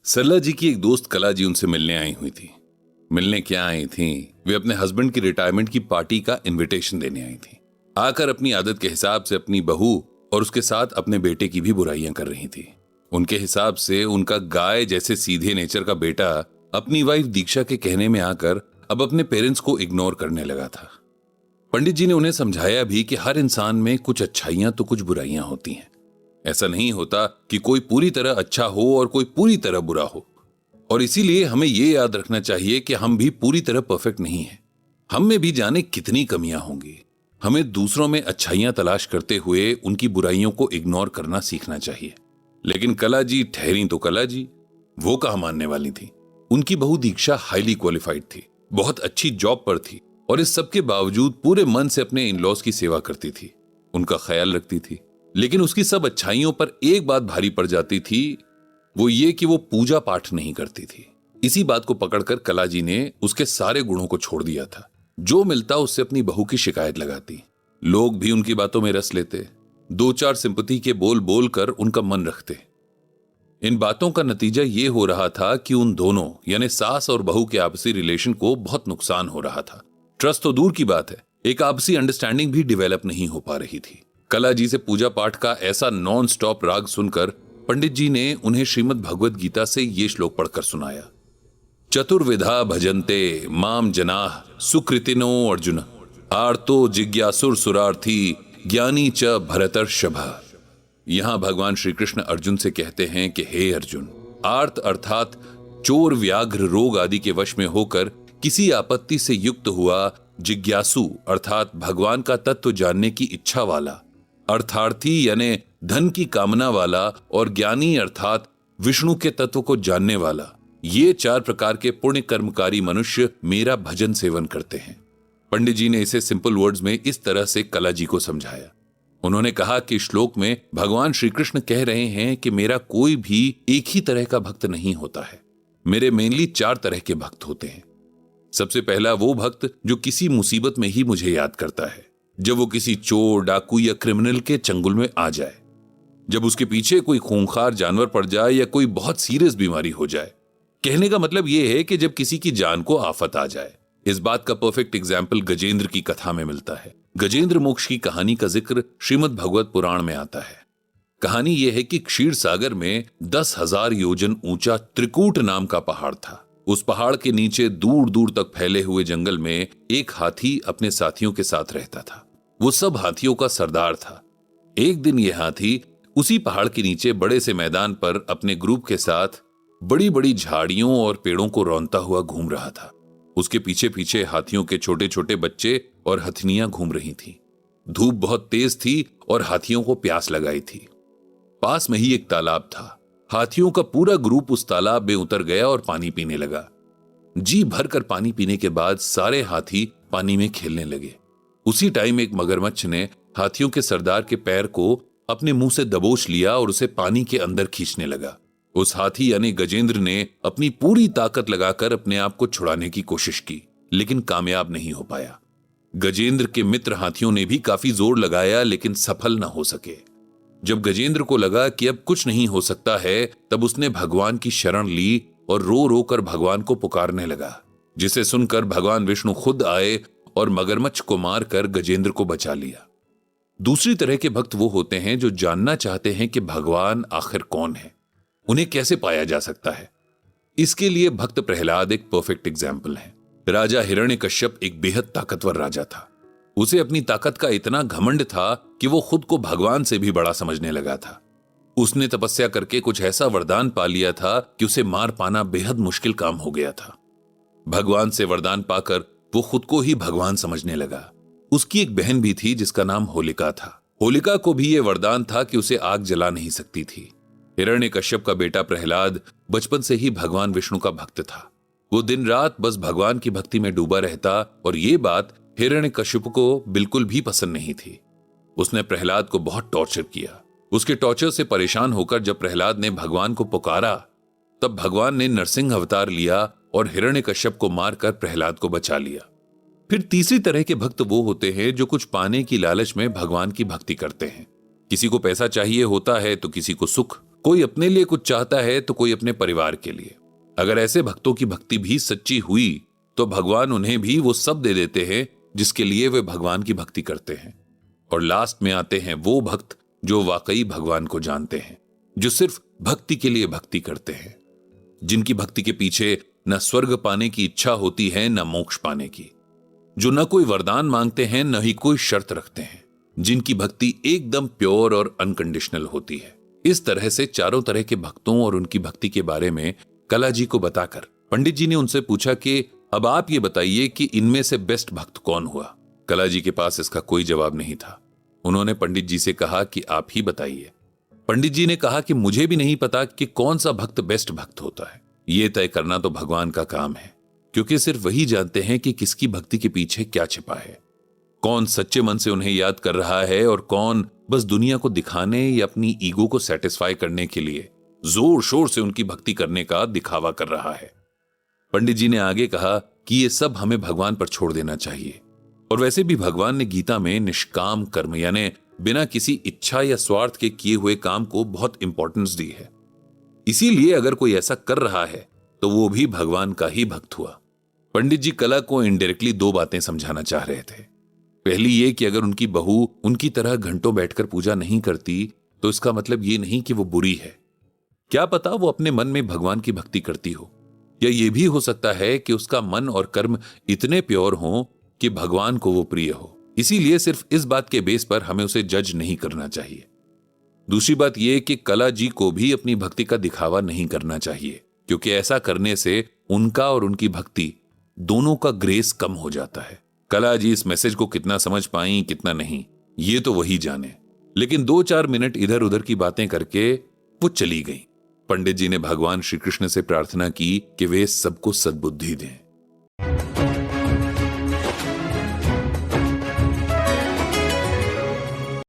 सरला जी की एक दोस्त कला जी उनसे मिलने आई हुई थी। मिलने क्या आई थी, वे अपने हस्बैंड की रिटायरमेंट की पार्टी का इनविटेशन देने आई थी। आकर अपनी आदत के हिसाब से अपनी बहू और उसके साथ अपने बेटे की भी बुराइयां कर रही थी। उनके हिसाब से उनका गाय जैसे सीधे नेचर का बेटा अपनी वाइफ दीक्षा के कहने में आकर अब अपने पेरेंट्स को इग्नोर करने लगा था। पंडित जी ने उन्हें समझाया भी कि हर इंसान में कुछ अच्छाइयां तो कुछ बुराइयां होती हैं। ऐसा नहीं होता कि कोई पूरी तरह अच्छा हो और कोई पूरी तरह बुरा हो, और इसीलिए हमें यह याद रखना चाहिए कि हम भी पूरी तरह परफेक्ट नहीं हैं। हम में भी जाने कितनी कमियां होंगी। हमें दूसरों में अच्छाइयां तलाश करते हुए उनकी बुराइयों को इग्नोर करना सीखना चाहिए। लेकिन कला जी ठहरी तो कला जी, वो कहां मानने वाली थी। उनकी बहू दीक्षा हाईली क्वालिफाइड थी, बहुत अच्छी जॉब पर थी और इस सब के बावजूद पूरे मन से अपने इन लॉज की सेवा करती थी, उनका ख्याल रखती थी। लेकिन उसकी सब अच्छाइयों पर एक बात भारी पड़ जाती थी, वो ये कि वो पूजा पाठ नहीं करती थी। इसी बात को पकड़कर कला जी ने उसके सारे गुणों को छोड़ दिया था। जो मिलता उससे अपनी बहू की शिकायत लगाती। लोग भी उनकी बातों में रस लेते, दो चार सिंपैथी के बोल बोलकर उनका मन रखते। इन बातों का नतीजा ये हो रहा था कि उन दोनों यानी सास और बहू के आपसी रिलेशन को बहुत नुकसान हो रहा था। ट्रस्ट तो दूर की बात है, एक आपसी अंडरस्टैंडिंग भी डेवलप नहीं हो पा रही थी। कला जी से पूजा पाठ का ऐसा नॉन स्टॉप राग सुनकर पंडित जी ने उन्हें श्रीमद् भगवद गीता से ये श्लोक पढ़कर सुनाया। चतुर्विधा भजन्ते माम जनाः सुकृतिनो अर्जुन आर्तो जिज्ञासुर सुरार्थी ज्ञानी च भरतर्षभ। यहां भगवान श्री कृष्ण अर्जुन से कहते हैं कि हे अर्जुन, आर्त अर्थात चोर व्याघ्र रोग आदि के वश में होकर किसी आपत्ति से युक्त हुआ, जिज्ञासु अर्थात भगवान का तत्व जानने की इच्छा वाला, अर्थार्थी यानी धन की कामना वाला, और ज्ञानी अर्थात विष्णु के तत्व को जानने वाला, ये चार प्रकार के पुण्य कर्मकारी मनुष्य मेरा भजन सेवन करते हैं। पंडित जी ने इसे सिंपल वर्ड्स में इस तरह से कला जी को समझाया। उन्होंने कहा कि श्लोक में भगवान श्री कृष्ण कह रहे हैं कि मेरा कोई भी एक ही तरह का भक्त नहीं होता है। मेरे मेनली चार तरह के भक्त होते हैं। सबसे पहला वो भक्त जो किसी मुसीबत में ही मुझे याद करता है, जब वो किसी चोर, डाकू या क्रिमिनल के चंगुल में आ जाए, जब उसके पीछे कोई खूंखार जानवर पड़ जाए या कोई बहुत सीरियस बीमारी हो जाए। कहने का मतलब यह है कि जब किसी की जान को आफत आ जाए। इस बात का परफेक्ट एग्जाम्पल गजेंद्र की कथा में मिलता है। गजेंद्र मोक्ष की कहानी का जिक्र श्रीमद् भगवत पुराण में आता है। कहानी यह है कि क्षीर सागर में 10,000 योजन ऊंचा त्रिकूट नाम का पहाड़ था। उस पहाड़ के नीचे दूर दूर तक फैले हुए जंगल में एक हाथी अपने साथियों के साथ रहता था। वो सब हाथियों का सरदार था। एक दिन यह हाथी उसी पहाड़ के नीचे बड़े से मैदान पर अपने ग्रुप के साथ बड़ी बड़ी झाड़ियों और पेड़ों को रौंदता हुआ घूम रहा था। उसके पीछे पीछे हाथियों के छोटे छोटे बच्चे और हथनियां घूम रही थीं। धूप बहुत तेज थी और हाथियों को प्यास लगाई थी। पास में ही एक तालाब था। हाथियों का पूरा ग्रुप उस तालाब में उतर गया और पानी पीने लगा। जी भरकर पानी पीने के बाद सारे हाथी पानी में खेलने लगे। उसी टाइम एक मगरमच्छ ने हाथियों के सरदार के पैर को अपने मुंह से दबोच लिया और उसे पानी के अंदर खींचने लगा। उस हाथी यानी गजेंद्र ने अपनी पूरी ताकत लगाकर अपने आप को छुड़ाने की कोशिश की, लेकिन कामयाब नहीं हो पाया। गजेंद्र के मित्र हाथियों ने भी काफी जोर लगाया, लेकिन सफल न हो सके। जब गजेंद्र को लगा कि अब कुछ नहीं हो सकता है, तब उसने भगवान की शरण ली और रो रो कर भगवान को पुकारने लगा, जिसे सुनकर भगवान विष्णु खुद आए और मगरमच्छ को मारकर गजेंद्र को बचा लिया। दूसरी तरह के भक्त वो होते हैं जो जानना चाहते हैं कि भगवान आखिर कौन है, उन्हें कैसे पाया जा सकता है। इसके लिए भक्त प्रहलाद एक परफेक्ट एग्जाम्पल है। राजा हिरण्यकश्यप एक बेहद ताकतवर राजा था। उसे अपनी ताकत का इतना घमंड था कि वो खुद को भगवान से भी बड़ा समझने लगा था। उसने तपस्या करके कुछ ऐसा वरदान पा लिया था कि उसे मार पाना बेहद मुश्किल काम हो गया था। भगवान से वरदान पाकर वो खुद को ही भगवान समझने लगा। उसकी एक बहन भी थी जिसका नाम होलिका था। होलिका को भी यह वरदान था कि उसे आग जला नहीं सकती थी। हिरण्यकश्यप का बेटा प्रहलाद बचपन से ही भगवान विष्णु का भक्त था। वो दिन रात बस भगवान की भक्ति में डूबा रहता और ये बात हिरण्यकश्यप को बिल्कुल भी पसंद नहीं थी। उसने प्रहलाद को बहुत टॉर्चर किया। उसके टॉर्चर से परेशान होकर जब प्रहलाद ने भगवान को पुकारा, तब भगवान ने नरसिंह अवतार लिया और हिरण्यकश्यप को मारकर प्रहलाद को बचा लिया। फिर तीसरी तरह के भक्त वो होते हैं जो कुछ पाने की लालच में भगवान की भक्ति करते हैं। किसी को पैसा चाहिए होता है तो किसी को सुख, कोई अपने लिए कुछ चाहता है तो कोई अपने परिवार के लिए। अगर ऐसे भक्तों की भक्ति भी सच्ची हुई तो भगवान उन्हें भी वो सब दे देते हैं जिसके लिए वे भगवान की भक्ति करते हैं। और लास्ट में आते हैं वो भक्त जो वाकई भगवान को जानते हैं, जो सिर्फ भक्ति के लिए भक्ति करते हैं, जिनकी भक्ति के पीछे न स्वर्ग पाने की इच्छा होती है न मोक्ष पाने की, जो न कोई वरदान मांगते हैं न ही कोई शर्त रखते हैं, जिनकी भक्ति एकदम प्योर और अनकंडीशनल होती है। इस तरह से चारों तरह के भक्तों और उनकी भक्ति के बारे में कला जी को बताकर पंडित जी ने उनसे पूछा कि अब आप ये बताइए कि इनमें से बेस्ट भक्त कौन हुआ। कला जी के पास इसका कोई जवाब नहीं था। उन्होंने पंडित जी से कहा कि आप ही बताइए। पंडित जी ने कहा कि मुझे भी नहीं पता कि कौन सा भक्त बेस्ट भक्त होता है। ये तय करना तो भगवान का काम है, क्योंकि सिर्फ वही जानते हैं कि किसकी भक्ति के पीछे क्या छिपा है, कौन सच्चे मन से उन्हें याद कर रहा है और कौन बस दुनिया को दिखाने या अपनी ईगो को सेटिस्फाई करने के लिए जोर शोर से उनकी भक्ति करने का दिखावा कर रहा है। पंडित जी ने आगे कहा कि ये सब हमें भगवान पर छोड़ देना चाहिए। और वैसे भी भगवान ने गीता में निष्काम कर्म यानी बिना किसी इच्छा या स्वार्थ के किए हुए काम को बहुत इंपॉर्टेंस दी है। इसीलिए अगर कोई ऐसा कर रहा है तो वो भी भगवान का ही भक्त हुआ। पंडित जी कला को इनडायरेक्टली दो बातें समझाना चाह रहे थे। पहली ये कि अगर उनकी बहू उनकी तरह घंटों बैठकर पूजा नहीं करती तो इसका मतलब ये नहीं कि वो बुरी है। क्या पता वो अपने मन में भगवान की भक्ति करती हो, या ये भी हो सकता है कि उसका मन और कर्म इतने प्योर हों कि भगवान को वो प्रिय हो। इसीलिए सिर्फ इस बात के बेस पर हमें उसे जज नहीं करना चाहिए। दूसरी बात यह कि कला जी को भी अपनी भक्ति का दिखावा नहीं करना चाहिए, क्योंकि ऐसा करने से उनका और उनकी भक्ति दोनों का ग्रेस कम हो जाता है। कला जी इस मैसेज को कितना समझ पाई कितना नहीं ये तो वही जाने, लेकिन 2-4 मिनट इधर उधर की बातें करके वो चली गई। पंडित जी ने भगवान श्री कृष्ण से प्रार्थना की कि वे सबको सद्बुद्धि दें।